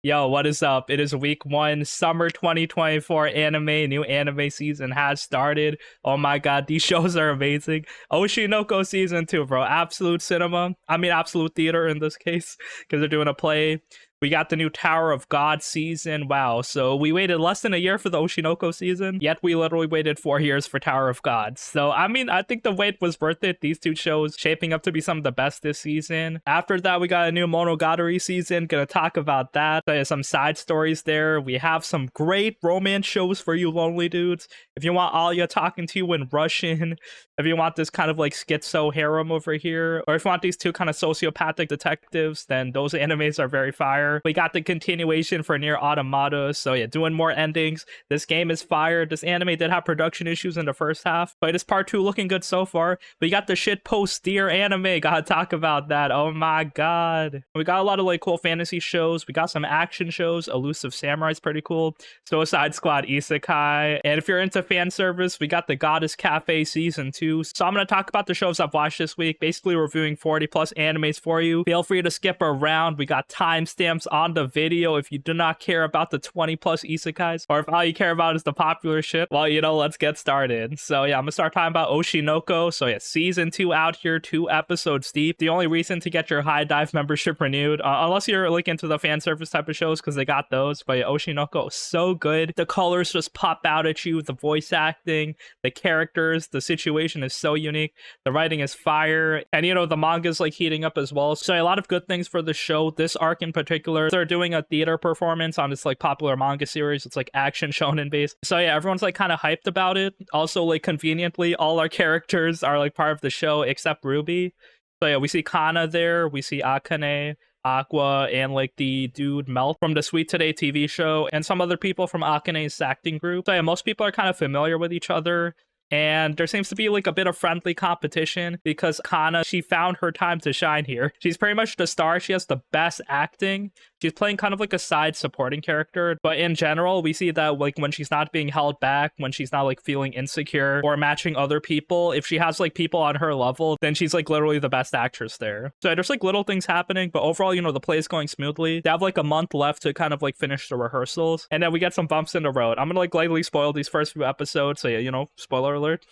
Yo, what is up? It is week one, summer 2024 anime. New anime season has started. Oh my god, these shows are amazing. Oshi No Ko season 2, bro. Absolute cinema. I mean, absolute theater in this case, because they're doing a play. We got the new Tower of God season. Wow. So we waited less than a year for the Oshi No Ko season, yet we literally waited 4 years for Tower of God. So, I mean, I think the wait was worth it. These two shows shaping up to be some of the best this season. After that, we got a new Monogatari season. Gonna talk about that. There's some side stories there. We have some great romance shows for you lonely dudes. If you want Alya talking to you in Russian, if you want this kind of like schizo harem over here, or if you want these two kind of sociopathic detectives, then those animes are very fire. We got the continuation for NieR Automata, so yeah, doing more endings. This game is fire. This anime did have production issues in the first half, but it's part 2 looking good so far. We got the shit post NieR anime, gotta talk about that. Oh my god. We got a lot of like cool fantasy shows. We got some action shows. Elusive Samurai is pretty cool. Suicide Squad Isekai. And if you're into fan service, we got the Goddess Café season 2. So I'm gonna talk about the shows I've watched this week, basically reviewing 40 plus animes for you. Feel free to skip around. We got timestamps on the video if you do not care about the 20 plus isekais, or if all you care about is the popular shit. Well, you know, let's get started. So yeah, I'm gonna start talking about Oshi No Ko. So yeah, season 2 out here, 2 episodes deep. The only reason to get your high dive membership renewed, unless you're like into the fan service type of shows, because they got those. But yeah, Oshi No Ko is so good. The colors just pop out at you, the voice acting, the characters, the situation is so unique, the writing is fire, and you know, the manga's like heating up as well. So a lot of good things for the show. This arc in particular, they're doing a theater performance on this like popular manga series. It's like action shonen based. So yeah, everyone's like kind of hyped about it. Also, like conveniently, all our characters are like part of the show except Ruby. So yeah, we see Kana there, we see Akane, Aqua, and like the dude Melt from the Sweet Today TV show, and some other people from Akane's acting group. So yeah, most people are kind of familiar with each other. And there seems to be like a bit of friendly competition because Kana, she found her time to shine here. She's pretty much the star. She has the best acting. She's playing kind of like a side supporting character. But in general, we see that like when she's not being held back, when she's not like feeling insecure or matching other people, if she has like people on her level, then she's like literally the best actress there. So there's like little things happening, but overall, you know, the play is going smoothly. They have like a month left to kind of like finish the rehearsals. And then we get some bumps in the road. I'm gonna like lightly spoil these first few episodes. So yeah, you know, spoiler alert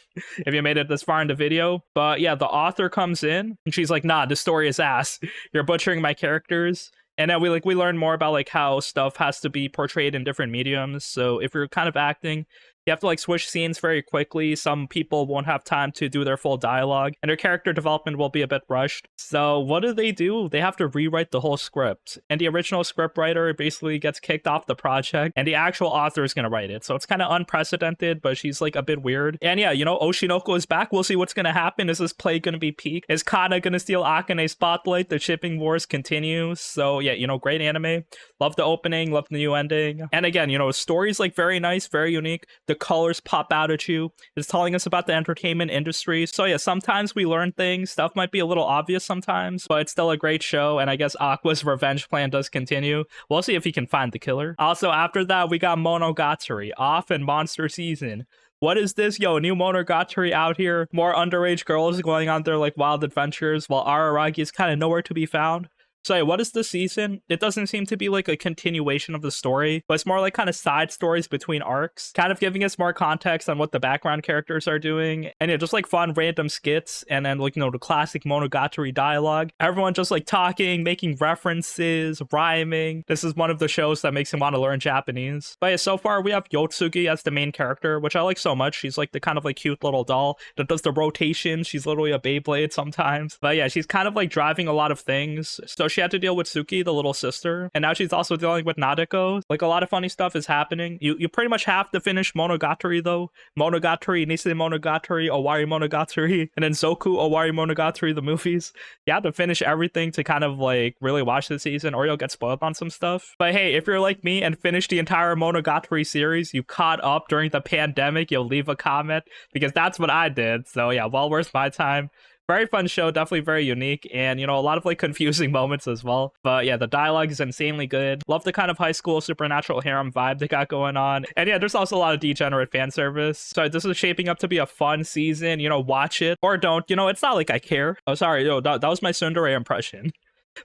if you made it this far in the video. But yeah, the author comes in and she's like, nah, this story is ass. You're butchering my characters. And then we learn more about like how stuff has to be portrayed in different mediums. So if you're kind of acting, you have to like switch scenes very quickly. Some people won't have time to do their full dialogue, and their character development will be a bit rushed. So what do? They have to rewrite the whole script. And the original script writer basically gets kicked off the project, and the actual author is going to write it. So it's kind of unprecedented, but she's like a bit weird. And yeah, you know, Oshi No Ko is back. We'll see what's going to happen. Is this play going to be peak? Is Kana going to steal Akane's spotlight? The shipping wars continue. So yeah, you know, great anime. Love the opening, love the new ending. And again, you know, story's like very nice, very unique. The colors pop out at you. It's telling us about the entertainment industry. So yeah, sometimes we learn things. Stuff might be a little obvious sometimes, but it's still a great show. And I guess Aqua's revenge plan does continue. We'll see if he can find the killer. Also, after that, we got Monogatari, off in Monster Season. What is this? Yo, new Monogatari out here. More underage girls going on their like wild adventures while Araragi is kind of nowhere to be found. So yeah, what is the season? It doesn't seem to be like a continuation of the story, but it's more like kind of side stories between arcs, kind of giving us more context on what the background characters are doing. And yeah, just like fun random skits, and then like, you know, the classic Monogatari dialogue. Everyone just like talking, making references, rhyming. This is one of the shows that makes me want to learn Japanese. But yeah, so far we have Yotsugi as the main character, which I like so much. She's like the kind of like cute little doll that does the rotation. She's literally a Beyblade sometimes. But yeah, she's kind of like driving a lot of things. So she had to deal with Suki, the little sister, and now she's also dealing with Nadeko. Like a lot of funny stuff is happening. You pretty much have to finish Monogatari though. Monogatari, Nisei Monogatari, Owari Monogatari, and then Zoku Owari Monogatari, the movies. You have to finish everything to kind of like really watch the season, or you'll get spoiled on some stuff. But hey, if you're like me and finished the entire Monogatari series, you caught up during the pandemic, you'll leave a comment, because that's what I did. So yeah, well worth my time. Very fun show, definitely very unique, and you know, a lot of like confusing moments as well. But yeah, the dialogue is insanely good. Love the kind of high school supernatural harem vibe they got going on. And yeah, there's also a lot of degenerate fan service. So this is shaping up to be a fun season. You know, watch it or don't. You know, it's not like I care. Oh, sorry, yo, that was my tsundere impression.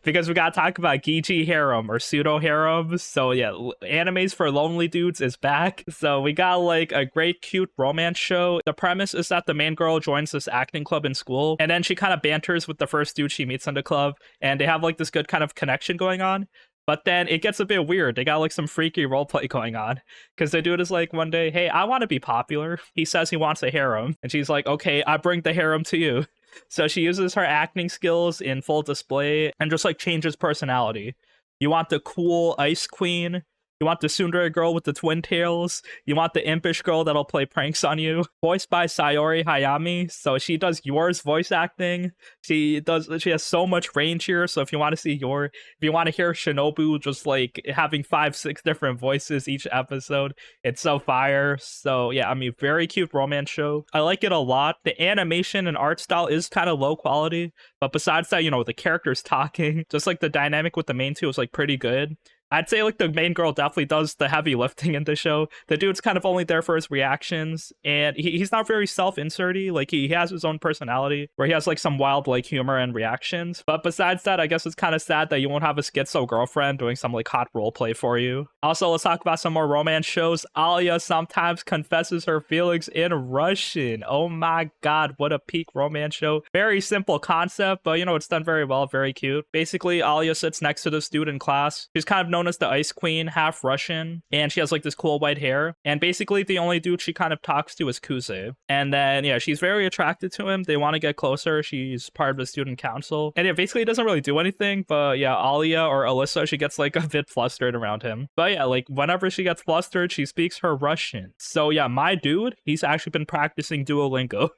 because we gotta talk about Gigi Harem or Pseudo Harem. So yeah, animes for lonely dudes is back. So we got like a great cute romance show. The premise is that the main girl joins this acting club in school, and then she kind of banters with the first dude she meets in the club, and they have like this good kind of connection going on. But then it gets a bit weird. They got like some freaky roleplay going on. Because the dude is like one day, hey, I want to be popular. He says he wants a harem. And she's like, okay, I bring the harem to you. So she uses her acting skills in full display and just like changes personality. You want the cool ice queen. You want the tsundere girl with the twin tails. You want the impish girl that'll play pranks on you. Voiced by Sayori Hayami. So she does Yor's voice acting. She has so much range here. So if you want to see Yor, if you want to hear Shinobu just like having 5-6 different voices each episode, it's so fire. So yeah, I mean, very cute romance show. I like it a lot. The animation and art style is kind of low quality, but besides that, you know, the characters talking, just like the dynamic with the main two is like pretty good. I'd say like the main girl definitely does the heavy lifting in the show. The dude's kind of only there for his reactions, and he's not very self-inserty. Like he has his own personality where he has like some wild like humor and reactions. But besides that, I guess it's kind of sad that you won't have a schizo girlfriend doing some like hot role play for you. Also, let's talk about some more romance shows. Alya sometimes confesses her feelings in Russian. Oh my god, what a peak romance show. Very simple concept, but you know, it's done very well, very cute. Basically, Alya sits next to this dude in class. She's kind of known as the Ice Queen, half Russian, and she has like this cool white hair. And basically the only dude she kind of talks to is Kuze. And then yeah, she's very attracted to him. They want to get closer. She's part of the student council. And yeah, basically he doesn't really do anything, but yeah, Alya or Alyssa, she gets like a bit flustered around him. But yeah, like whenever she gets flustered, she speaks her Russian. So yeah, my dude, he's actually been practicing Duolingo.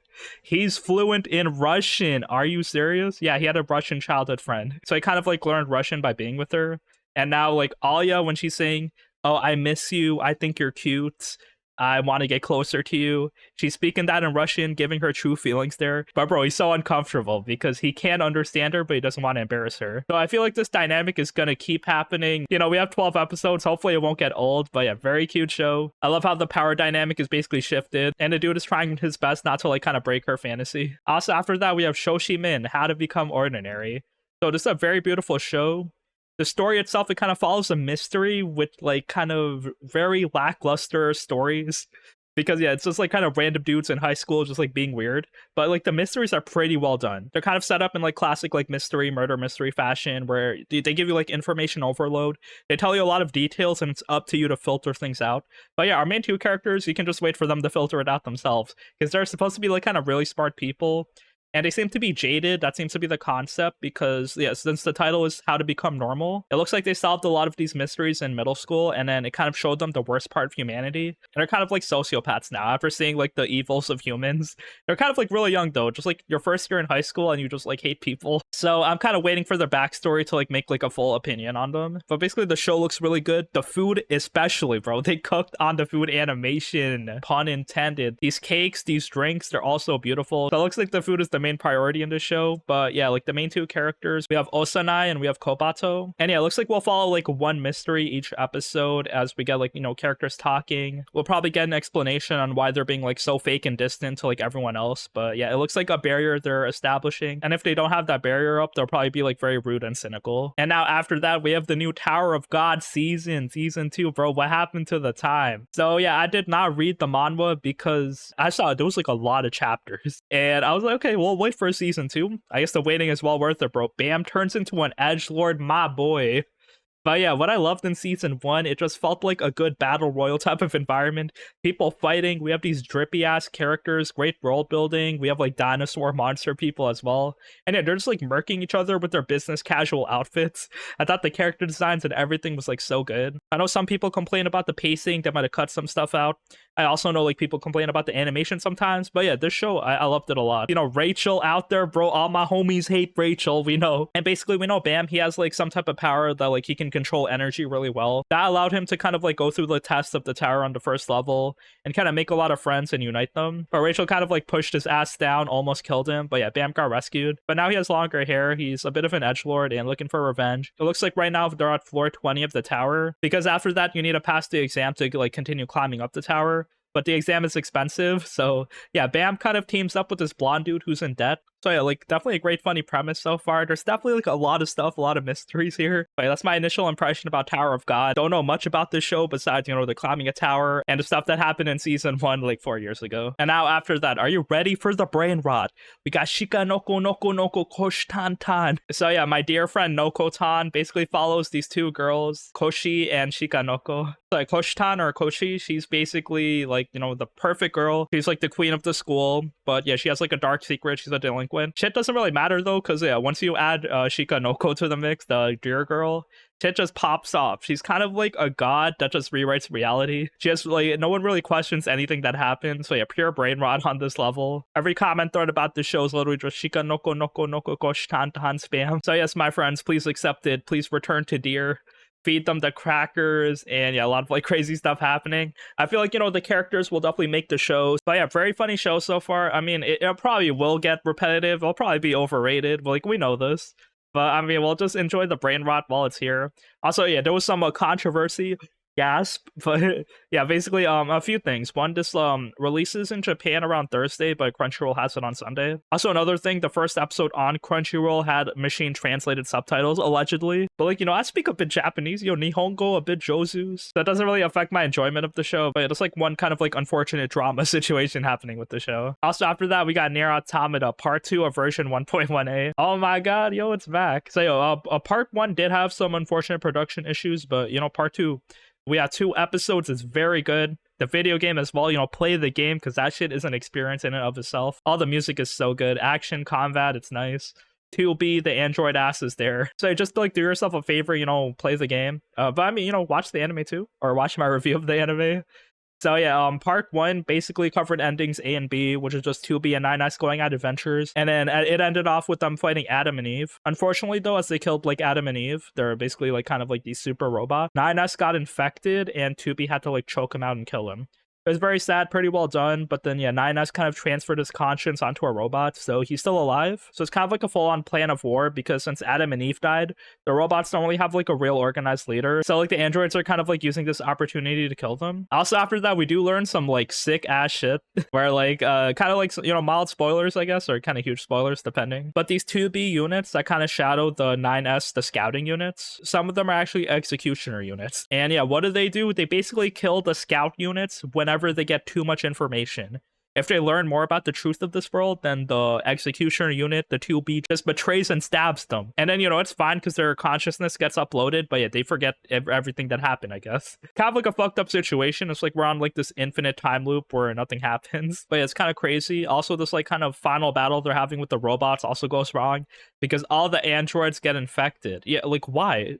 He's fluent in Russian. Are you serious? Yeah, he had a Russian childhood friend. So he kind of like learned Russian by being with her. And now, like, Alya, when she's saying, oh, I miss you, I think you're cute, I want to get closer to you, she's speaking that in Russian, giving her true feelings there. But bro, he's so uncomfortable because he can't understand her, but he doesn't want to embarrass her. So I feel like this dynamic is going to keep happening. You know, we have 12 episodes. Hopefully it won't get old, but yeah, very cute show. I love how the power dynamic is basically shifted, and the dude is trying his best not to, like, kind of break her fantasy. Also, after that, we have Shoshimin, How to Become Ordinary. So this is a very beautiful show. The story itself, it kind of follows a mystery with like kind of very lackluster stories. Because yeah, it's just like kind of random dudes in high school just like being weird. But like the mysteries are pretty well done. They're kind of set up in like classic like murder mystery fashion where they give you like information overload. They tell you a lot of details and it's up to you to filter things out. But yeah, our main two characters, you can just wait for them to filter it out themselves. Because they're supposed to be like kind of really smart people. And they seem to be jaded. That seems to be the concept because, yeah, since the title is How to Become Normal, it looks like they solved a lot of these mysteries in middle school, and then it kind of showed them the worst part of humanity. And they're kind of like sociopaths now after seeing like the evils of humans. They're kind of like really young though, just like your first year in high school and you just like hate people. So I'm kind of waiting for their backstory to like make like a full opinion on them. But basically the show looks really good. The food especially, bro. They cooked on the food animation, pun intended. These cakes, these drinks, they're all so beautiful. So it looks like the food is the main priority in the show. But yeah, like the main two characters, we have Osanai and we have Kobato. And yeah, it looks like we'll follow like one mystery each episode as we get like, you know, characters talking. We'll probably get an explanation on why they're being like so fake and distant to like everyone else. But yeah, it looks like a barrier they're establishing. And if they don't have that barrier up, they'll probably be like very rude and cynical. And now after that, we have the new Tower of God season 2. Bro, what happened to the time? So yeah, I did not read the manhwa because I saw there was like a lot of chapters. And I was like, okay, we'll wait for season 2. I guess the waiting is well worth it, bro. Bam turns into an edgelord, my boy. But yeah, what I loved in season 1, it just felt like a good battle royal type of environment. People fighting, we have these drippy ass characters, great world building, we have like dinosaur monster people as well. And yeah, they're just like murking each other with their business casual outfits. I thought the character designs and everything was like so good. I know some people complain about the pacing, they might have cut some stuff out. I also know like people complain about the animation sometimes, but yeah, this show, I loved it a lot. You know, Rachel out there, bro, all my homies hate Rachel, we know. And basically we know Bam, he has like some type of power that like he can control energy really well. That allowed him to kind of like go through the test of the tower on the first level and kind of make a lot of friends and unite them. But Rachel kind of like pushed his ass down, almost killed him. But yeah, Bam got rescued. But now he has longer hair. He's a bit of an edgelord and looking for revenge. It looks like right now they're at floor 20 of the tower, because after that you need to pass the exam to like continue climbing up the tower. But the exam is expensive, so yeah, Bam kind of teams up with this blonde dude who's in debt. So yeah, like definitely a great funny premise so far. There's definitely like a lot of stuff, a lot of mysteries here. But yeah, that's my initial impression about Tower of God. Don't know much about this show besides, you know, the climbing a tower and the stuff that happened in season 1 like 4 years ago. And now after that, are you ready for the brain rot? We got Shikanoko Nokonoko Koshitantan. So yeah, my dear friend Noko-tan basically follows these two girls, Koshi and Shikanoko. So like Koshitan or Koshi, she's basically like, you know, the perfect girl. She's like the queen of the school, but yeah, she has like a dark secret. She's a delinquent. Shit doesn't really matter though, because yeah, once you add Shikanoko to the mix, the dear girl, shit just pops off. She's kind of like a god that just rewrites reality. She has like, no one really questions anything that happens. So yeah, pure brain rot on this level. Every comment thread about this show is literally just Shikanoko Noko Koshitantan spam. So yes, my friends, please accept it. Please return to dear. Feed them the crackers, and yeah, a lot of like crazy stuff happening. I feel like, you know, the characters will definitely make the show. But yeah, very funny show so far. I mean, it probably will get repetitive. It'll probably be overrated, but like we know this. But I mean, we'll just enjoy the brain rot while it's here. Also, yeah, there was some controversy. Gasp. But yeah, basically a few things. One, this releases in Japan around Thursday, but Crunchyroll has it on Sunday. Also, another thing, the first episode on Crunchyroll had machine translated subtitles, allegedly. But like, you know, I speak a bit Japanese, yo, Nihongo, a bit Josus. That doesn't really affect my enjoyment of the show, but it's like one kind of like unfortunate drama situation happening with the show. Also, after that, we got NieR Automata Part 2 of version 1.1a. Oh my god, yo, it's back. So yo, Part 1 did have some unfortunate production issues, but you know, Part 2, we have 2 episodes. It's very good. The video game as well, you know, play the game because that shit is an experience in and of itself. All the music is so good. Action, combat, it's nice. 2B, the android ass is there. So just like do yourself a favor, you know, play the game. But I mean, you know, watch the anime too, or watch my review of the anime. So yeah, Part 1 basically covered endings A and B, which is just 2B and 9S going on adventures. And then it ended off with them fighting Adam and Eve. Unfortunately though, as they killed like Adam and Eve, they're basically like kind of like these super robots. 9S got infected and 2B had to like choke him out and kill him. It was very sad, pretty well done, but then yeah, 9S kind of transferred his conscience onto a robot, so he's still alive. So it's kind of like a full-on plan of war, because since Adam and Eve died, the robots don't really have like a real organized leader. So like the androids are kind of like using this opportunity to kill them. Also after that, we do learn some like sick ass shit, where like kind of like, you know, mild spoilers, I guess, or kind of huge spoilers depending. But these 2B units that kind of shadow the 9S, the scouting units, some of them are actually executioner units. And yeah, what do? They basically kill the scout units whenever they get too much information. If they learn more about the truth of this world, then the executioner unit, the 2B, just betrays and stabs them. And then, you know, it's fine because their consciousness gets uploaded, but yeah, they forget everything that happened, I guess. Kind of like a fucked up situation. It's like we're on like this infinite time loop where nothing happens. But yeah, it's kind of crazy. Also, this like kind of final battle they're having with the robots also goes wrong because all the androids get infected. Yeah, like why?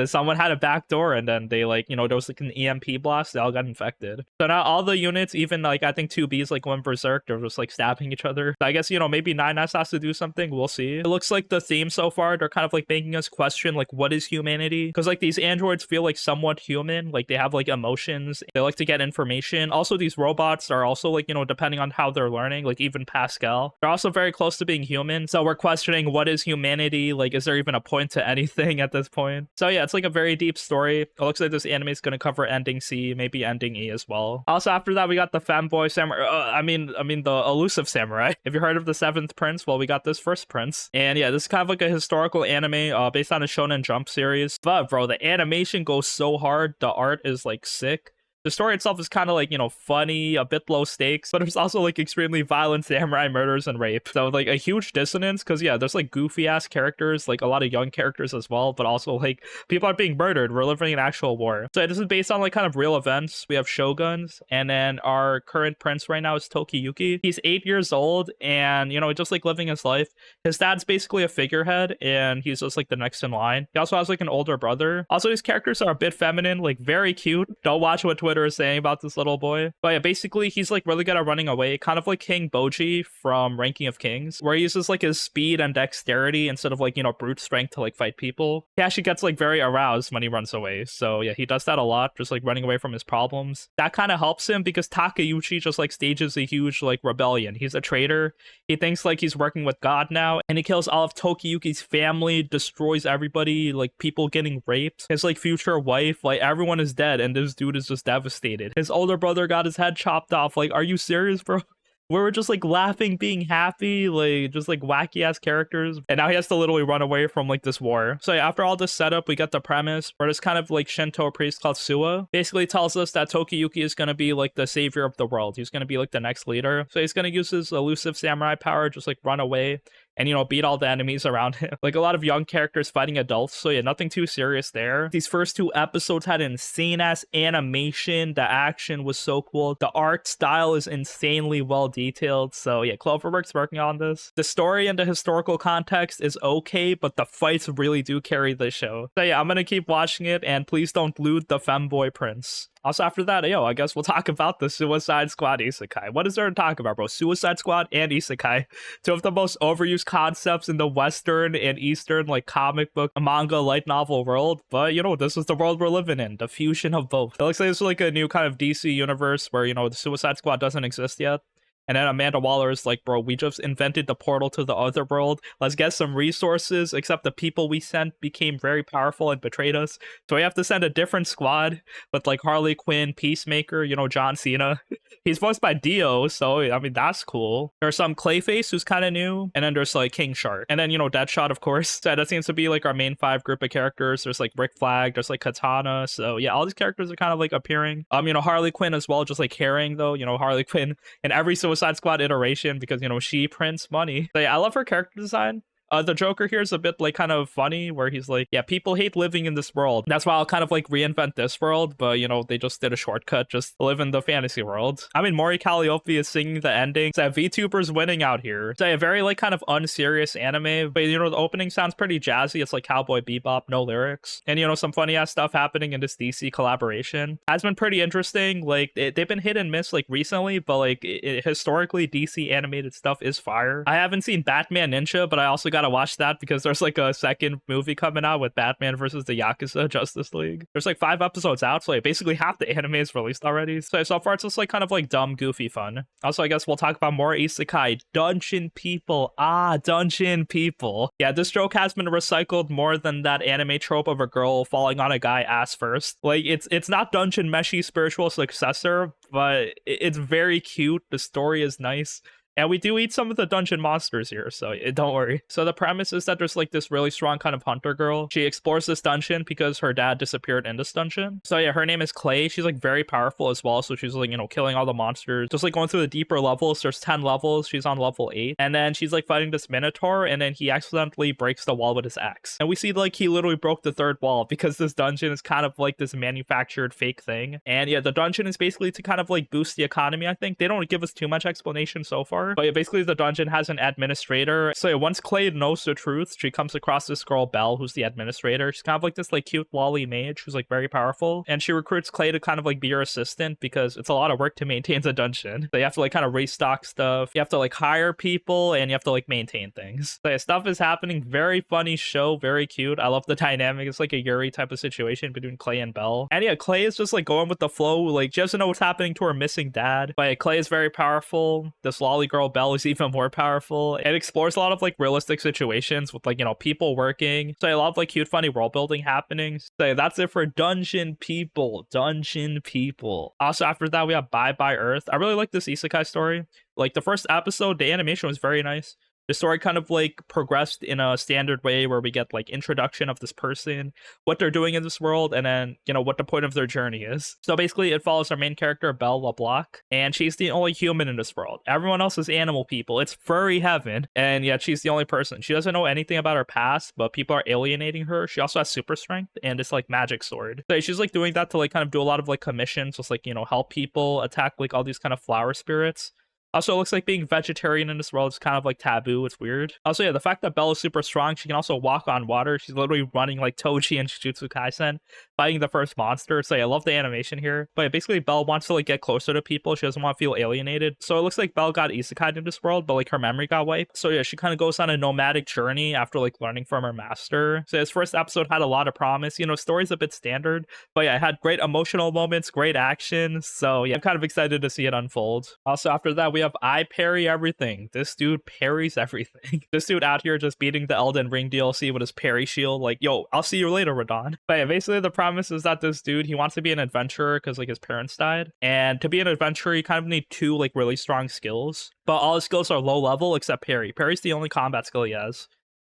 Someone had a backdoor and then they like, you know, there was like an EMP blast, they all got infected. So now all the units, even like I think 2B is like going berserk, they're just like stabbing each other. So I guess, you know, maybe 9S has to do something, we'll see. It looks like the theme so far, they're kind of like making us question like what is humanity, because like these androids feel like somewhat human, like they have like emotions, they like to get information. Also these robots are also like, you know, depending on how they're learning, like even Pascal, they're also very close to being human. So we're questioning what is humanity, like is there even a point to anything at this point? So yeah, it's like a very deep story. It looks like this anime is going to cover ending C, maybe ending E as well. Also after that, we got the Femboy Samurai, I mean the Elusive Samurai. If you heard of the 7th Prince, well, we got this first prince. And yeah, this is kind of like a historical anime based on a Shonen Jump series. But bro, the animation goes so hard. The art is like sick. The story itself is kind of like, you know, funny, a bit low stakes, but there's also like extremely violent samurai murders and rape. So like a huge dissonance because yeah, there's like goofy ass characters, like a lot of young characters as well, but also like people are being murdered. We're living in actual war. So this is based on like kind of real events. We have shoguns, and then our current prince right now is Tokiyuki. He's 8 years old and, you know, just like living his life. His dad's basically a figurehead and he's just like the next in line. He also has like an older brother. Also, these characters are a bit feminine, like very cute. Don't watch what Twitter is saying about this little boy. But yeah, basically he's like really good at running away, kind of like King Boji from Ranking of Kings, where he uses like his speed and dexterity instead of like, you know, brute strength to like fight people. He actually gets like very aroused when he runs away. So yeah, he does that a lot, just like running away from his problems. That kind of helps him because Takeuchi just like stages a huge like rebellion. He's a traitor. He thinks like he's working with God now, and he kills all of Tokiyuki's family, destroys everybody, like people getting raped. His like future wife, like everyone is dead, and this dude is just devastated. His older brother got his head chopped off. Like, are you serious, bro? where we're just like laughing, being happy, like just like wacky ass characters. And now he has to literally run away from like this war. So yeah, after all this setup, we get the premise where this kind of like Shinto priest called Suwa basically tells us that Tokiyuki is gonna be like the savior of the world. He's gonna be like the next leader. So he's gonna use his elusive samurai power, just like run away and, you know, beat all the enemies around him. Like a lot of young characters fighting adults. So yeah, nothing too serious there. These first 2 episodes had insane ass animation. The action was so cool. The art style is insanely well detailed. So yeah, Cloverworks working on this. The story and the historical context is okay, but the fights really do carry the show. So yeah, I'm gonna keep watching it, and please don't loot the femboy prince. Also, after that, I guess we'll talk about the Suicide Squad Isekai. What is there to talk about, bro? Suicide Squad and Isekai. 2 of the most overused concepts in the Western and Eastern, like, comic book, manga, light novel world. But, you know, this is the world we're living in. The fusion of both. It looks like this is, like, a new kind of DC universe where, you know, the Suicide Squad doesn't exist yet. And then Amanda Waller is like, bro, we just invented the portal to the other world. Let's get some resources, except the people we sent became very powerful and betrayed us. So we have to send a different squad with like Harley Quinn, Peacemaker, you know, John Cena. He's voiced by Dio, so I mean, that's cool. There's some Clayface, who's kind of new. And then there's like King Shark. And then, you know, Deadshot, of course. So that seems to be like our main 5 group of characters. There's like Rick Flag, there's like Katana. So yeah, all these characters are kind of like appearing. You know, Harley Quinn as well, just like carrying though. You know, Harley Quinn in every Suicide Squad iteration because, you know, she prints money. So yeah, I love her character design. The Joker here is a bit like kind of funny where he's like, yeah, people hate living in this world. That's why I'll kind of like reinvent this world. But, you know, they just did a shortcut, just live in the fantasy world. I mean, Maury Calliope is singing the ending. So VTubers winning out here. So a very like kind of unserious anime. But, you know, the opening sounds pretty jazzy. It's like Cowboy Bebop, no lyrics. And, you know, some funny ass stuff happening in this DC collaboration. Has been pretty interesting. Like, they've been hit and miss like recently. But like, historically, DC animated stuff is fire. I haven't seen Batman Ninja, but I also got to watch that because there's like a second movie coming out with Batman versus the Yakuza Justice League. There's like 5 episodes out, so like basically half the anime is released already. So far it's just like kind of like dumb, goofy fun. Also, I guess we'll talk about more isekai. Dungeon people. Dungeon people. Yeah, this joke has been recycled more than that anime trope of a girl falling on a guy ass first. Like, it's not Dungeon Meshi's spiritual successor, but it's very cute. The story is nice. And we do eat some of the dungeon monsters here, so don't worry. So the premise is that there's like this really strong kind of hunter girl. She explores this dungeon because her dad disappeared in this dungeon. So yeah, her name is Clay. She's like very powerful as well. So she's like, you know, killing all the monsters. Just like going through the deeper levels. There's 10 levels. She's on level 8. And then she's like fighting this minotaur. And then he accidentally breaks the wall with his axe. And we see like he literally broke the 3rd wall because this dungeon is kind of like this manufactured fake thing. And yeah, the dungeon is basically to kind of like boost the economy, I think. They don't give us too much explanation so far. But yeah, basically the dungeon has an administrator. So yeah, once Clay knows the truth, she comes across this girl, Belle, who's the administrator. She's kind of like this like cute lolly mage who's like very powerful. And she recruits Clay to kind of like be her assistant because it's a lot of work to maintain the dungeon. So you have to like kind of restock stuff. You have to like hire people and you have to like maintain things. So yeah, stuff is happening. Very funny show, very cute. I love the dynamic. It's like a Yuri type of situation between Clay and Belle. And yeah, Clay is just like going with the flow. Like, she doesn't know what's happening to her missing dad. But yeah, Clay is very powerful. This lolly girl, Belle, is even more powerful. It explores a lot of like realistic situations with like, you know, people working. So I love like cute, funny world building happening. So yeah, that's it for Dungeon People. Dungeon People. Also, after that, we have Bye Bye Earth. I really like this isekai story. Like, the first episode, the animation was very nice. The story kind of like progressed in a standard way where we get like introduction of this person, what they're doing in this world, and then, you know, what the point of their journey is. So basically it follows our main character, Belle LeBlanc, and she's the only human in this world. Everyone else is animal people. It's furry heaven, and yet she's the only person. She doesn't know anything about her past, but people are alienating her. She also has super strength and this like magic sword. So she's like doing that to like kind of do a lot of like commissions, just like, you know, help people attack like all these kind of flower spirits. Also, it looks like being vegetarian in this world is kind of like taboo. It's weird. Also, yeah, the fact that Belle is super strong, she can also walk on water. She's literally running like Toji and Jujutsu Kaisen, fighting the first monster. So yeah, I love the animation here. But yeah, basically, Belle wants to like get closer to people. She doesn't want to feel alienated. So it looks like Belle got isekai in this world, but like her memory got wiped. So yeah, she kind of goes on a nomadic journey after like learning from her master. So this first episode had a lot of promise. You know, story's a bit standard, but yeah, it had great emotional moments, great action. So yeah, I'm kind of excited to see it unfold. Also, after that, we we have I Parry Everything. This dude parries everything. This dude out here just beating the Elden Ring DLC with his parry shield. Like, yo, I'll see you later, Radon. But yeah, basically the premise is that this dude, he wants to be an adventurer because like his parents died. And to be an adventurer, you kind of need two like really strong skills. But all his skills are low level except parry. Parry's the only combat skill he has.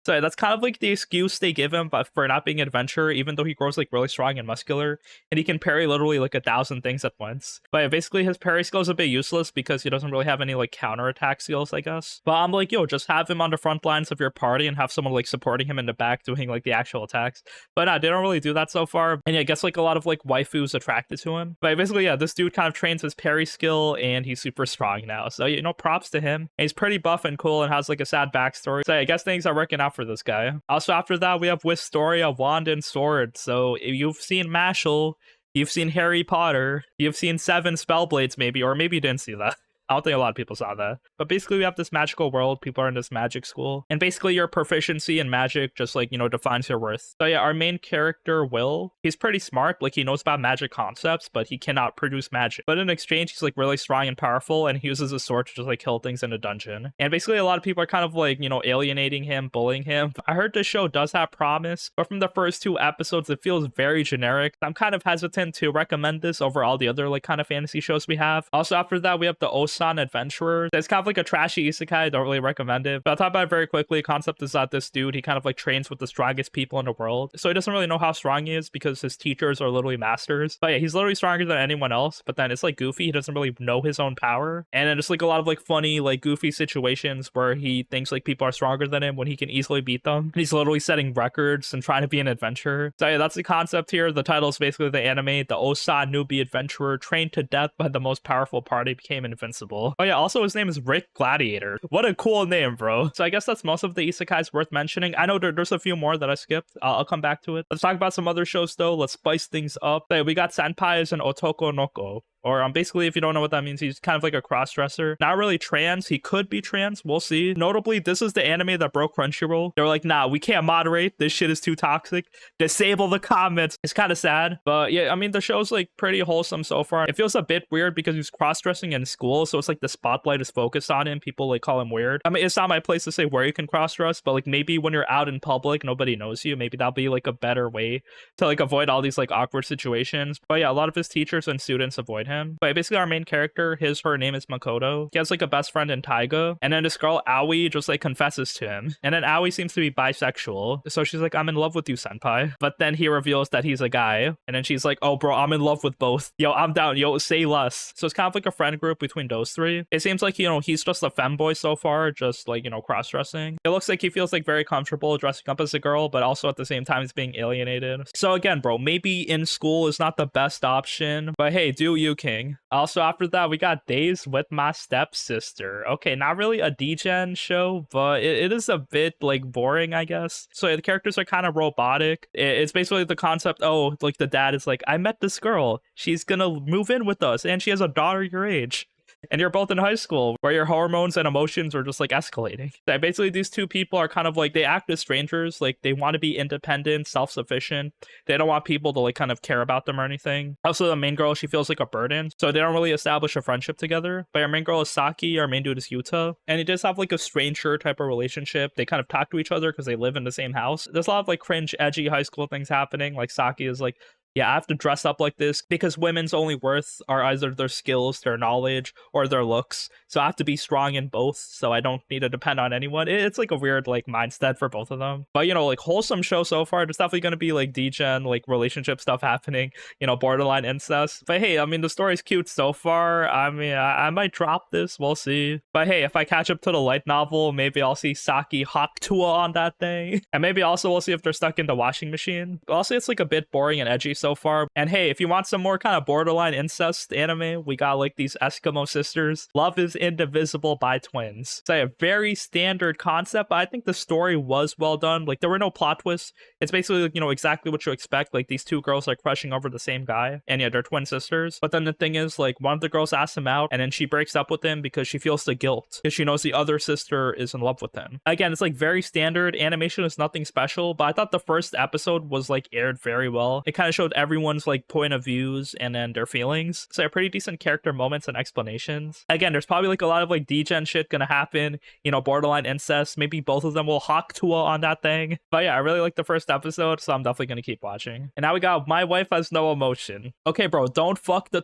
So that's kind of like the excuse they give him but for not being an adventurer, even though he grows like really strong and muscular, and he can parry literally like 1,000 things at once. But yeah, basically his parry skill is a bit useless because he doesn't really have any like counterattack skills, I guess. But I'm like, yo, just have him on the front lines of your party and have someone like supporting him in the back doing like the actual attacks. But nah, they don't really do that so far. And yeah, I guess like a lot of like waifus attracted to him. But basically, yeah, this dude kind of trains his parry skill and he's super strong now. So, you know, props to him. And he's pretty buff and cool and has like a sad backstory. So yeah, I guess things are working out for this guy. Also, after that, we have Wistoria, Wand and Sword. So if you've seen Mashal, you've seen Harry Potter, you've seen Seven Spellblades maybe, or maybe you didn't see that. I don't think a lot of people saw that. But basically, we have this magical world. People are in this magic school. And basically, your proficiency in magic just, like, you know, defines your worth. So yeah, our main character, Will, he's pretty smart. Like, he knows about magic concepts, but he cannot produce magic. But in exchange, he's, like, really strong and powerful, and he uses a sword to just, like, kill things in a dungeon. And basically, a lot of people are kind of, like, you know, alienating him, bullying him. I heard this show does have promise, but from the first 2 episodes, it feels very generic. I'm kind of hesitant to recommend this over all the other, like, kind of fantasy shows we have. Also, after that, we have the Ossan Adventurer. It's kind of like a trashy isekai. I don't really recommend it, but I'll talk about it very quickly. The concept is that this dude, he kind of like trains with the strongest people in the world. So he doesn't really know how strong he is because his teachers are literally masters. But yeah, he's literally stronger than anyone else. But then it's like goofy. He doesn't really know his own power. And then it's like a lot of like funny, like goofy situations where he thinks like people are stronger than him when he can easily beat them. And he's literally setting records and trying to be an adventurer. So yeah, that's the concept here. The title is basically the anime. The Ossan Newbie adventurer trained to death by the most powerful party became invincible. Oh yeah, also his name is Rick Gladiator. What a cool name, bro. So I guess that's most of the isekais worth mentioning. I know there's a few more that I skipped. I'll come back to it. Let's talk about some other shows though. Let's spice things up. So, we got Senpai and Otokonoko. Or basically, if you don't know what that means, he's kind of like a cross-dresser. Not really trans. He could be trans. We'll see. Notably, this is the anime that broke Crunchyroll. They were like, nah, we can't moderate. This shit is too toxic. Disable the comments. It's kind of sad. But yeah, I mean, the show's like pretty wholesome so far. It feels a bit weird because he's cross-dressing in school. So it's like the spotlight is focused on him. People like call him weird. I mean, it's not my place to say where you can cross-dress, but like maybe when you're out in public, nobody knows you. Maybe that'll be like a better way to like avoid all these like awkward situations. But yeah, a lot of his teachers and students avoid him. But basically our main character, her name is Makoto. He has like a best friend in Taiga. And then this girl, Aoi, just like confesses to him. And then Aoi seems to be bisexual. So she's like, I'm in love with you, senpai. But then he reveals that he's a guy. And then she's like, oh bro, I'm in love with both. Yo, I'm down. Yo, say less. So it's kind of like a friend group between those three. It seems like, you know, he's just a femboy so far, just like, you know, cross-dressing. It looks like he feels like very comfortable dressing up as a girl, but also at the same time he's being alienated. So again, bro, maybe in school is not the best option, but hey, do you, king. Also, after that, we got Days with My Stepsister. Okay, not really a D-Gen show, but it is a bit, like, boring, I guess. So yeah, the characters are kind of robotic. It's basically the concept, oh, like, the dad is like, I met this girl. She's gonna move in with us, and she has a daughter your age. And you're both in high school where your hormones and emotions are just like escalating. So basically, these two people are kind of like, they act as strangers. Like they want to be independent, self-sufficient. They don't want people to like kind of care about them or anything. Also, the main girl, she feels like a burden. So they don't really establish a friendship together. But our main girl is Saki, our main dude is Yuta. And they just have like a stranger type of relationship. They kind of talk to each other because they live in the same house. There's a lot of like cringe, edgy high school things happening. Like Saki is like, yeah, I have to dress up like this because women's only worth are either their skills, their knowledge, or their looks. So I have to be strong in both, so I don't need to depend on anyone. It's like a weird like mindset for both of them. But you know, like wholesome show so far. There's definitely gonna be like D-Gen, like relationship stuff happening, you know, borderline incest. But hey, I mean the story's cute so far. I mean, I might drop this, we'll see. But hey, if I catch up to the light novel, maybe I'll see Saki hop Tua on that thing. And maybe also we'll see if they're stuck in the washing machine. But also it's like a bit boring and edgy so far. And hey, if you want some more kind of borderline incest anime, we got like these Eskimo sisters. Love is Indivisible by twins. So a very standard concept, but I think the story was well done. Like there were no plot twists. It's basically, you know, exactly what you expect. Like these two girls are crushing over the same guy. And yeah, they're twin sisters. But then the thing is, like one of the girls asks him out and then she breaks up with him because she feels the guilt. Because she knows the other sister is in love with him. Again, it's like very standard. Animation is nothing special, but I thought the first episode was like aired very well. It kind of showed with everyone's like point of views and then their feelings. So pretty decent character moments and explanations. Again, there's probably like a lot of like degen shit gonna happen, you know, borderline incest. Maybe both of them will hawk Tua on that thing. But yeah, I really like the first episode, so I'm definitely gonna keep watching. And now we got My Wife Has No Emotion. Okay, bro, don't fuck the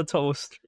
toast.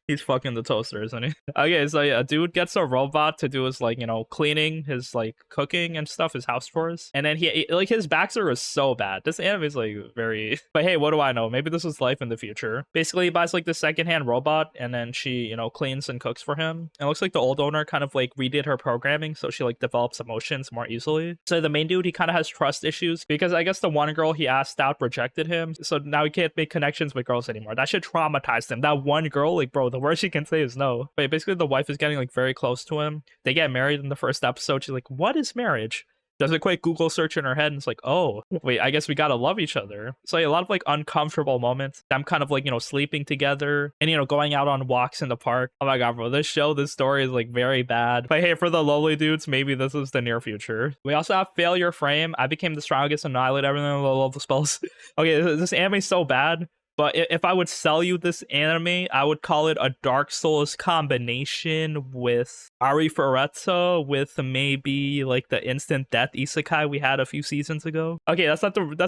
He's fucking the toaster, isn't he? Okay, so yeah, a dude gets a robot to do his, like, you know, cleaning, his, like, cooking and stuff, his house chores. And then he, like, his backstory is so bad. This anime is, like, very... But hey, what do I know? Maybe this is life in the future. Basically, he buys, like, the secondhand robot, and then she, you know, cleans and cooks for him. And it looks like the old owner kind of, like, redid her programming, so she, like, develops emotions more easily. So the main dude, he kind of has trust issues, because I guess the one girl he asked out rejected him, so now he can't make connections with girls anymore. That should traumatize him. That one girl, like, bro, the worst she can say is no. But basically the wife is getting like very close to him. They get married in the first episode. She's like, what is marriage? Does a quick Google search in her head, and it's like, oh, wait, I guess we gotta love each other. So a lot of like uncomfortable moments. Them kind of like, you know, sleeping together and, you know, going out on walks in the park. Oh my god, bro, this story is like very bad. But hey, for the lowly dudes, maybe this is the near future. We also have Failure Frame. I became the strongest, annihilate everything with love the spells. Okay, this anime is so bad. But if I would sell you this anime, I would call it a Dark Souls combination with Arifureta, with maybe like the instant death isekai we had a few seasons ago. Okay, that's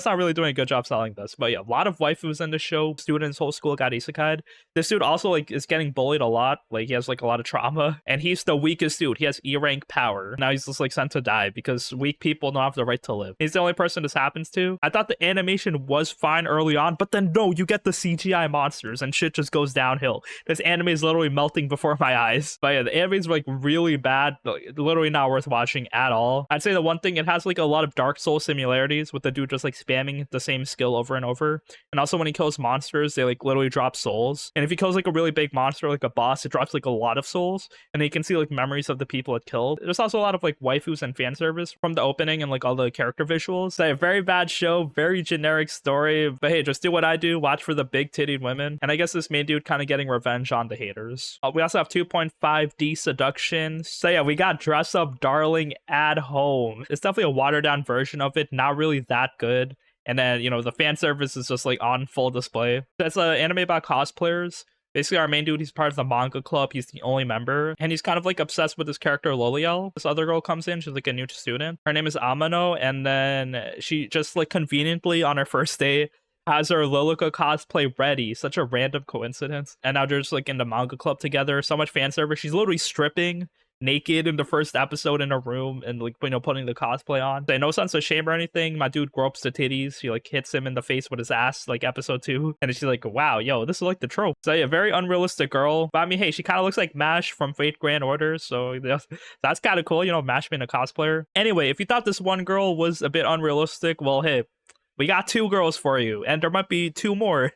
not really doing a good job selling this. But yeah, a lot of waifus in the show. Students whole school got isekai'd. This dude also like is getting bullied a lot. Like he has like a lot of trauma, and he's the weakest dude. He has E rank power. Now he's just like sent to die because weak people don't have the right to live. He's the only person this happens to. I thought the animation was fine early on, but then no, you get the CGI monsters and shit just goes downhill. This anime is literally melting before my eyes. But yeah, the anime is like really bad, literally not worth watching at all. I'd say the one thing, it has like a lot of Dark Souls similarities with the dude just like spamming the same skill over and over. And also when he kills monsters, they like literally drop souls. And if he kills like a really big monster, like a boss, it drops like a lot of souls. And then you can see like memories of the people it killed. There's also a lot of like waifus and fan service from the opening and like all the character visuals. So a very bad show, very generic story. But hey, just do what I do, watch for the big tittied women. And I guess this main dude kind of getting revenge on the haters. We also have 2.5D Seduction. So yeah, we got Dress Up Darling at Home. It's definitely a watered down version of it, not really that good. And then, you know, the fan service is just like on full display. That's an anime about cosplayers. Basically, our main dude, he's part of the manga club. He's the only member. And he's kind of like obsessed with this character, Loliel. This other girl comes in. She's like a new student. Her name is Amano. And then she just like conveniently on her first day has her Lilica cosplay ready. Such a random coincidence. And now they're just like in the manga club together. So much fan service. She's literally stripping naked in the first episode in a room and like, you know, putting the cosplay on. So no sense of shame or anything. My dude gropes the titties. She like hits him in the face with his ass, like episode 2. And she's like, wow, yo, this is like the trope. So yeah, very unrealistic girl. But I mean, hey, she kind of looks like Mash from Fate Grand Order. So that's kind of cool, you know, Mash being a cosplayer. Anyway, if you thought this one girl was a bit unrealistic, well, hey, we got 2 girls for you, and there might be 2 more,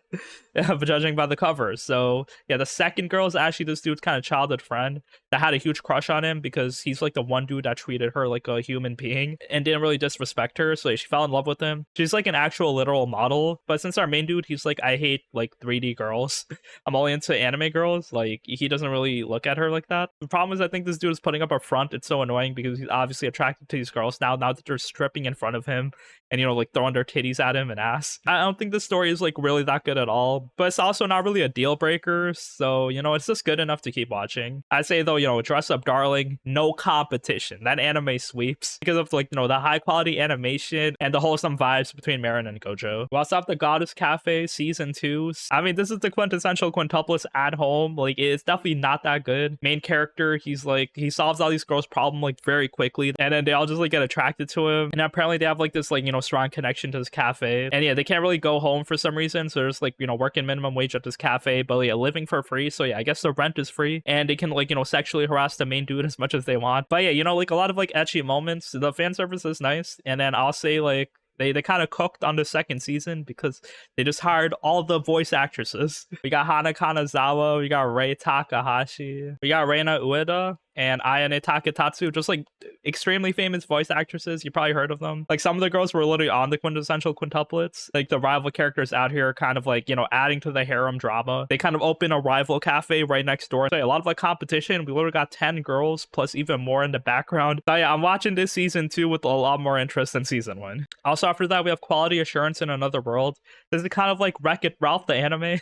judging by the cover. So yeah, the second girl is actually this dude's kind of childhood friend that had a huge crush on him because he's like the one dude that treated her like a human being and didn't really disrespect her. So she fell in love with him. She's like an actual literal model. But since our main dude, he's like, I hate like 3D girls. I'm only into anime girls. Like he doesn't really look at her like that. The problem is I think this dude is putting up a front. It's so annoying because he's obviously attracted to these girls now that they're stripping in front of him and, you know, like throwing their titties at him and ass. I don't think this story is like really that good at all, but it's also not really a deal breaker. So, you know, it's just good enough to keep watching. I'd say though, you know, Dress Up Darling, no competition. That anime sweeps because of like, you know, the high quality animation and the wholesome vibes between Marin and Gojo. We also have the Goddess Café season 2. I mean, this is the quintessential quintuplets at home. Like it's definitely not that good. Main character, he's like, he solves all these girls' problem like very quickly, and then they all just like get attracted to him. And apparently they have like this like, you know, strong connection to this cafe. And yeah, they can't really go home for some reason, so there's like, you know, working minimum wage at this cafe, but yeah, living for free. So yeah, I guess the rent is free, and they can like, you know, sexually harass the main dude as much as they want. But yeah, you know, like a lot of like ecchi moments. The fan service is nice. And then I'll say like they kind of cooked on the second season because they just hired all the voice actresses. We got Hana Kanazawa, we got Rei Takahashi, we got Reina Ueda. and Ayane Taketatsu, just like extremely famous voice actresses. You probably heard of them. Like some of the girls were literally on the quintessential quintuplets. Like the rival characters out here kind of like, you know, adding to the harem drama. They kind of open a rival cafe right next door. So a lot of like competition. We literally got 10 girls plus even more in the background. So yeah, I'm watching this season 2 with a lot more interest than season 1. Also after that, we have Quality Assurance in Another World. This is kind of like Wreck-It Ralph the anime.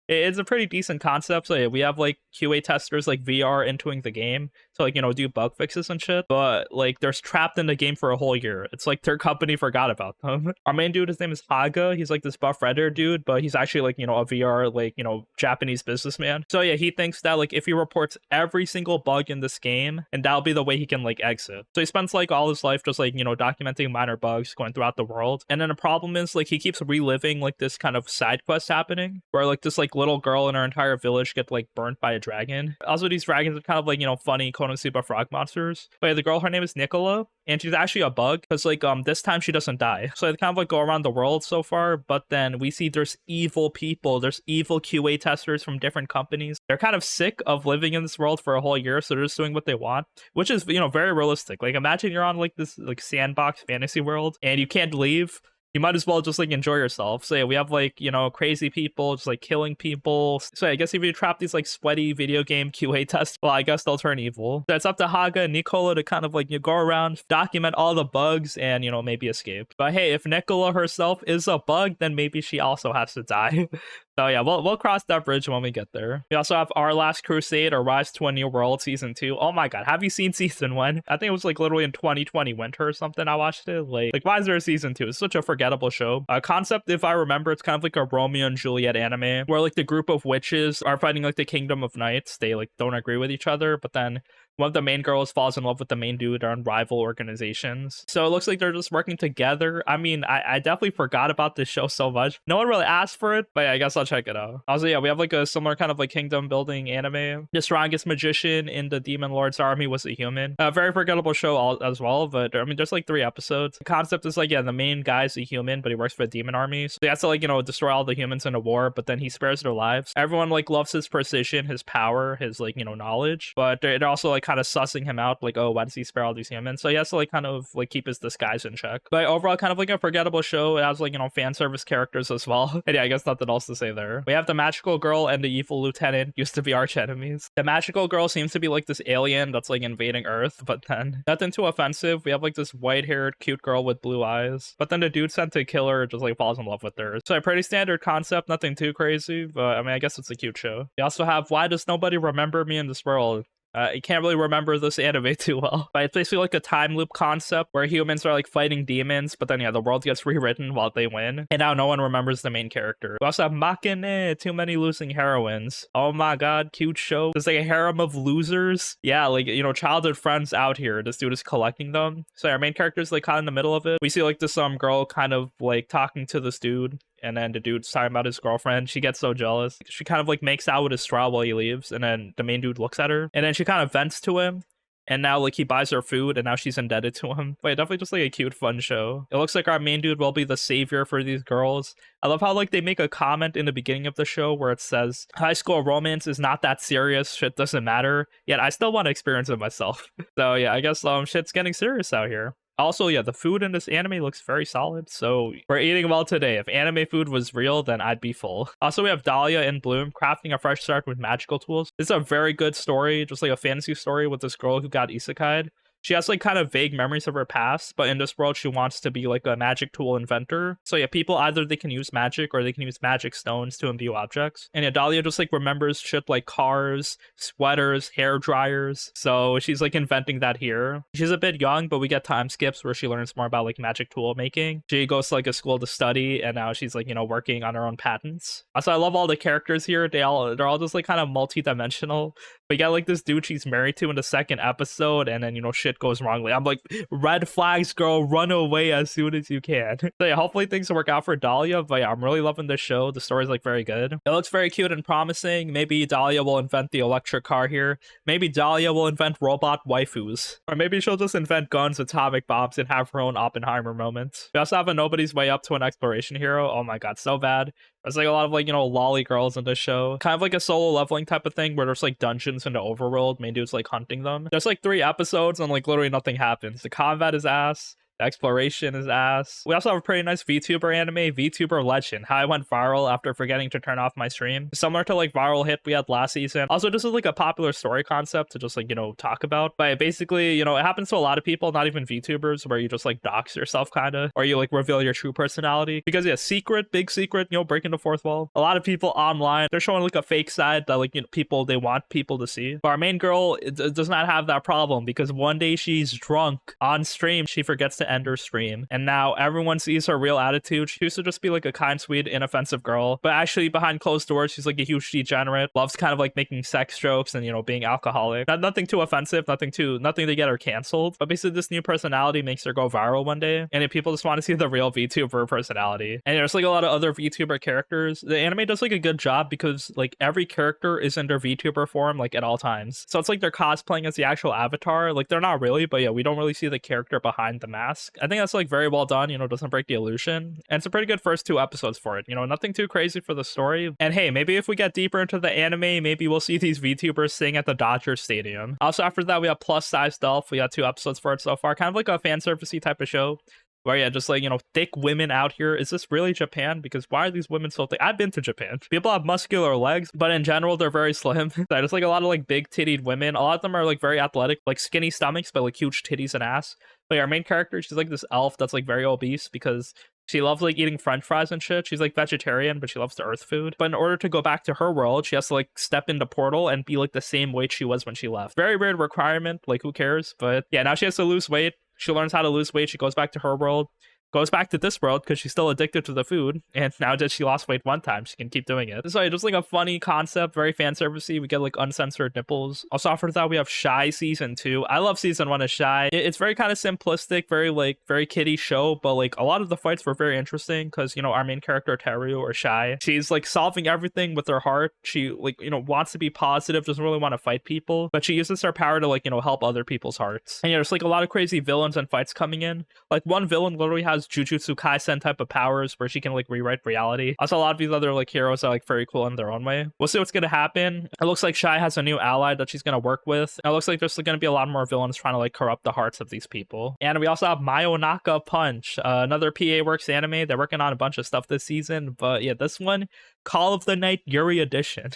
It's a pretty decent concept. So yeah, we have like QA testers like VR entering the game to like, you know, do bug fixes and shit, but like they're trapped in the game for a whole year. It's like their company forgot about them. Our main dude, his name is Haga. He's like this buff redder dude, but he's actually like, you know, a VR like, you know, Japanese businessman. So yeah, he thinks that like if he reports every single bug in this game, and that'll be the way he can like exit. So he spends like all his life just like, you know, documenting minor bugs going throughout the world. And then the problem is like he keeps reliving like this kind of side quest happening where like this like little girl in her entire village get like burnt by a dragon. Also, these dragons are kind of like, you know, funny Konosuba frog monsters. But yeah, the girl, her name is Nicola, and she's actually a bug because like this time she doesn't die. So they kind of like go around the world so far, but then we see there's evil people, there's evil QA testers from different companies. They're kind of sick of living in this world for a whole year, so they're just doing what they want, which is, you know, very realistic. Like imagine you're on like this like sandbox fantasy world and you can't leave. You might as well just like enjoy yourself. So yeah, we have like, you know, crazy people just like killing people. So yeah, I guess if you trap these like sweaty video game QA tests, well, I guess they'll turn evil. So it's up to Haga and Nicola to kind of like, you go around, document all the bugs, and, you know, maybe escape. But hey, if Nicola herself is a bug, then maybe she also has to die. So yeah, we'll cross that bridge when we get there. We also have Our Last Crusade or Rise to a New World season 2. Oh my god, have you seen season 1? I think it was like literally in 2020 winter or something I watched it. Like why is there a season 2? It's such a forgettable show. Concept, if I remember, it's kind of like a Romeo and Juliet anime where like the group of witches are fighting like the Kingdom of Knights. They like don't agree with each other, but then one of the main girls falls in love with the main dude on rival organizations. So it looks like they're just working together. I mean, I definitely forgot about this show so much. No one really asked for it, but yeah, I guess I'll check it out. Also, yeah, we have like a similar kind of like kingdom building anime. The strongest magician in the Demon Lord's army was a human. A very forgettable show as well, but I mean, there's like 3 episodes. The concept is like, yeah, the main guy's a human, but he works for a demon army. So he has to like, you know, destroy all the humans in a war, but then he spares their lives. Everyone like loves his precision, his power, his like, you know, knowledge, but they're also like kind of sussing him out, like, oh, why does he spare all these humans? So he has to like kind of like keep his disguise in check. But overall, kind of like a forgettable show. It has like, you know, fan service characters as well. And yeah, I guess nothing else to say there. We have the magical girl and the evil lieutenant, used to be archenemies. The magical girl seems to be like this alien that's like invading Earth, but then nothing too offensive. We have like this white-haired cute girl with blue eyes, but then the dude sent to kill her just like falls in love with her. So a pretty standard concept, nothing too crazy, but I mean, I guess it's a cute show. We also have Why Does Nobody Remember Me in This World? I can't really remember this anime too well, but it's basically like a time loop concept where humans are like fighting demons, but then yeah, the world gets rewritten while they win, and now no one remembers the main character. We also have Makeine, Too Many Losing Heroines. Oh my god, cute show. There's like a harem of losers. Yeah, like, you know, childhood friends out here. This dude is collecting them. So our main character is like kind of in the middle of it. We see like this girl kind of like talking to this dude, and then the dude's talking about his girlfriend. She gets so jealous. She kind of like makes out with his straw while he leaves, and then the main dude looks at her, and then she kind of vents to him, and now like he buys her food, and now she's indebted to him. But yeah, definitely just like a cute, fun show. It looks like our main dude will be the savior for these girls. I love how like they make a comment in the beginning of the show where it says, high school romance is not that serious, shit doesn't matter, yet I still want to experience it myself. So yeah, I guess shit's getting serious out here. Also, yeah, the food in this anime looks very solid, so we're eating well today. If anime food was real, then I'd be full. Also, we have Dahlia in Bloom, crafting a fresh start with magical tools. This is a very good story, just like a fantasy story with this girl who got isekai'd. She has like kind of vague memories of her past, but in this world she wants to be like a magic tool inventor. So yeah, people either they can use magic or they can use magic stones to imbue objects. And yeah, Dahlia just like remembers shit like cars, sweaters, hair dryers. So she's like inventing that here. She's a bit young, but we get time skips where she learns more about like magic tool making. She goes to like a school to study, and now she's like, you know, working on her own patents. Also, I love all the characters here. They're all just like kind of multi-dimensional. We get like this dude she's married to in the 2nd episode, and then, you know, shit goes wrong. Like, I'm like, red flags, girl, run away as soon as you can. So yeah, hopefully things work out for Dahlia. But yeah, I'm really loving this show. The story's like very good. It looks very cute and promising. Maybe Dahlia will invent the electric car here. Maybe Dahlia will invent robot waifus. Or maybe she'll just invent guns, atomic bombs, and have her own Oppenheimer moment. We also have a Nobody's Way Up to an Exploration hero. Oh my god, so bad. There's like a lot of like, you know, lolly girls in this show. Kind of like a solo leveling type of thing where there's like dungeons in the overworld. Main dude's like hunting them. There's like 3 episodes and like literally nothing happens. The combat is ass. The exploration is ass. We also have a pretty nice VTuber anime, VTuber Legend, how I went viral after forgetting to turn off my stream. Similar to like viral hit we had last season. Also, this is like a popular story concept to just like, you know, talk about. But basically, you know, it happens to a lot of people, not even VTubers, where you just like dox yourself kind of, or you like reveal your true personality. Because yeah, secret, big secret, you know, breaking the fourth wall. A lot of people online, they're showing like a fake side that like, you know, people, they want people to see. But our main girl it does not have that problem because one day she's drunk on stream, she forgets to end her stream, and now everyone sees her real attitude. She used to just be like a kind, sweet, inoffensive girl, but actually behind closed doors she's like a huge degenerate, loves kind of like making sex jokes and, you know, being alcoholic. Nothing too offensive, nothing to get her canceled, but basically this new personality makes her go viral one day, and if people just want to see the real VTuber personality. And there's like a lot of other VTuber characters. The anime does like a good job because like every character is in their VTuber form like at all times, so it's like they're cosplaying as the actual avatar. Like they're not really, but yeah, we don't really see the character behind the mask. I think that's like very well done, you know, doesn't break the illusion, and it's a pretty good first 2 episodes for it, you know, nothing too crazy for the story. And hey, maybe if we get deeper into the anime, maybe we'll see these VTubers sing at the Dodgers stadium. Also after that we have Plus Size Dolph. We got 2 episodes for it so far, kind of like a fan servicey type of show where yeah, just like, you know, thick women out here. Is this really Japan? Because why are these women so thick? I've been to Japan. People have muscular legs, but in general they're very slim. There's like a lot of like big tittied women. A lot of them are like very athletic, like skinny stomachs but like huge titties and ass. But our main character, she's like this elf that's like very obese because she loves like eating french fries and shit. She's like vegetarian, but she loves the earth food. But in order to go back to her world, she has to like step into portal and be like the same weight she was when she left. Very weird requirement, like who cares? But yeah, now she has to lose weight. She learns how to lose weight. She goes back to her world, goes back to this world because she's still addicted to the food, and now that she lost weight one time, she can keep doing it. So just like a funny concept, very fan servicey. We get like uncensored nipples. Also after that we have Shy season 2. I love season 1 of Shy. It's very kind of simplistic, very kiddie show, but like a lot of the fights were very interesting because, you know, our main character Teru, or Shy, she's like solving everything with her heart. She like, you know, wants to be positive, doesn't really want to fight people, but she uses her power to like, you know, help other people's hearts. And yeah, there's like a lot of crazy villains and fights coming in. Like one villain literally has Jujutsu Kaisen type of powers where she can like rewrite reality. Also a lot of these other like heroes are like very cool in their own way. We'll see what's gonna happen. It looks like Shy has a new ally that she's gonna work with. And it looks like there's gonna be a lot more villains trying to like corrupt the hearts of these people. And we also have Mayonaka Punch, another PA Works anime. They're working on a bunch of stuff this season, but yeah, this one, Call of the Night Yuri edition.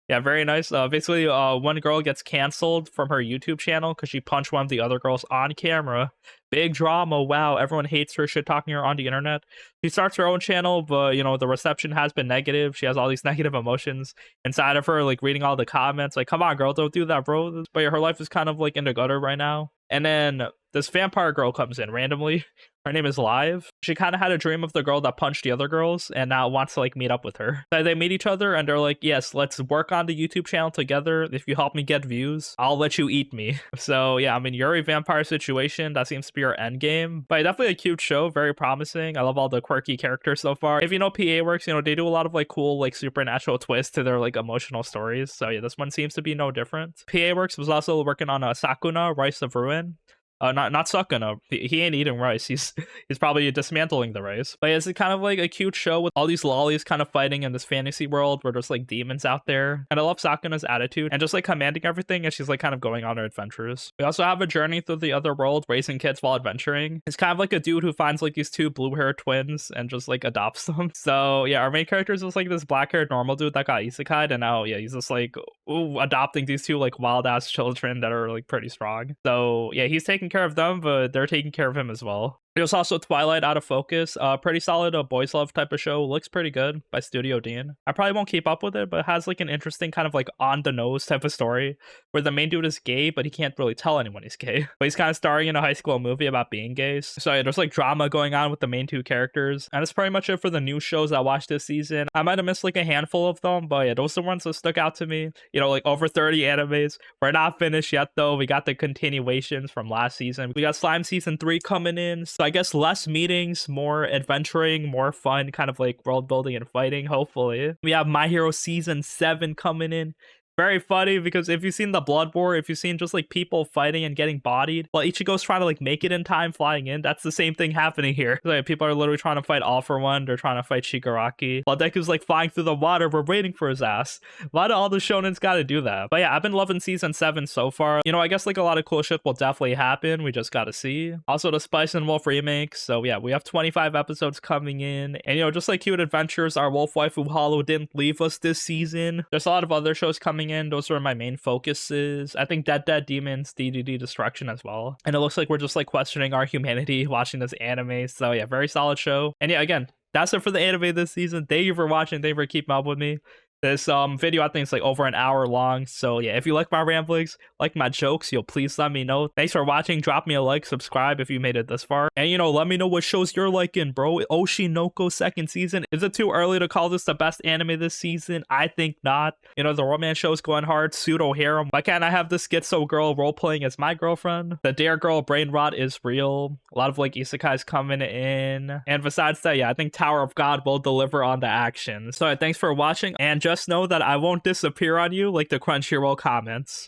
Yeah, very nice. Basically, one girl gets canceled from her YouTube channel because she punched one of the other girls on camera. Big drama. Wow, everyone hates her, shit talking her on the internet. She starts her own channel, but you know, the reception has been negative. She has all these negative emotions inside of her, like reading all the comments. Like, come on, girl, don't do that, bro. But yeah, her life is kind of like in the gutter right now. And then this vampire girl comes in randomly. Her name is Live. She kind of had a dream of the girl that punched the other girls and now wants to like meet up with her. So they meet each other and they're like, yes, let's work on the YouTube channel together. If you help me get views, I'll let you eat me. So yeah, I mean, Yuri vampire situation, that seems to be her end game. But definitely a cute show, very promising. I love all the quirky characters so far. If you know PA Works, you know, they do a lot of like cool like supernatural twists to their like emotional stories. So yeah, this one seems to be no different. PA Works was also working on Sakuna, Rice of Ruin. Not Sakuna. He ain't eating rice. He's probably dismantling the rice. But it's kind of like a cute show with all these lollies kind of fighting in this fantasy world where there's like demons out there. And I love Sakuna's attitude and just like commanding everything as she's like kind of going on her adventures. We also have a journey through the other world, raising kids while adventuring. It's kind of like a dude who finds like these 2 blue-haired twins and just like adopts them. So yeah, our main character is just like this black-haired normal dude that got isekai'd, and now yeah, he's just like adopting these 2 like wild-ass children that are like pretty strong. So yeah, he's taking care of them, but they're taking care of him as well. There's also Twilight Out of Focus, pretty solid boys love type of show. Looks pretty good by Studio Dean. I probably won't keep up with it, but it has like an interesting kind of like on the nose type of story where the main dude is gay, but he can't really tell anyone he's gay. But he's kind of starring in a high school movie about being gay. So yeah, there's like drama going on with the main 2 characters. And that's pretty much it for the new shows I watched this season. I might have missed like a handful of them, but yeah, those are the ones that stuck out to me. You know, like over 30 animes. We're not finished yet though. We got the continuations from last season. We got Slime season 3 coming in. So I guess less meetings, more adventuring, more fun, kind of like world building and fighting, hopefully. We have My Hero season 7 coming in. very funny because if you've seen the Blood War, if you've seen just like people fighting and getting bodied while Ichigo's trying to like make it in time flying in, that's the same thing happening here. Like people are literally trying to fight All For One, they're trying to fight Shigaraki while Deku's like flying through the water. We're waiting for his ass. Why do all the shonens gotta do that? But yeah, I've been loving season 7 so far. You know, I guess like a lot of cool shit will definitely happen. We just gotta see. Also the Spice and Wolf remake. So yeah, we have 25 episodes coming in, and you know, just like cute adventures, our wolf waifu Hollow didn't leave us this season. There's a lot of other shows coming in. Those are my main focuses. I think Dead Demons, DDD Destruction as well. And it looks like we're just like questioning our humanity watching this anime. So yeah, very solid show. And yeah, again, that's it for the anime this season. Thank you for watching. Thank you for keeping up with me. This video I think is like over an hour long. So yeah, if you like my ramblings, like my jokes, you'll please let me know. Thanks for watching. Drop me a like, subscribe if you made it this far. And you know, let me know what shows you're liking, bro. Oshi No Ko second season. Is it too early to call this the best anime this season? I think not. You know, the romance show's going hard. Pseudo Harem. Why can't I have this schizo girl role playing as my girlfriend? The Dare Girl brain rot is real. A lot of like isekais coming in. And besides that, yeah, I think Tower of God will deliver on the action. So thanks for watching, and just know that I won't disappear on you like the Crunchyroll comments.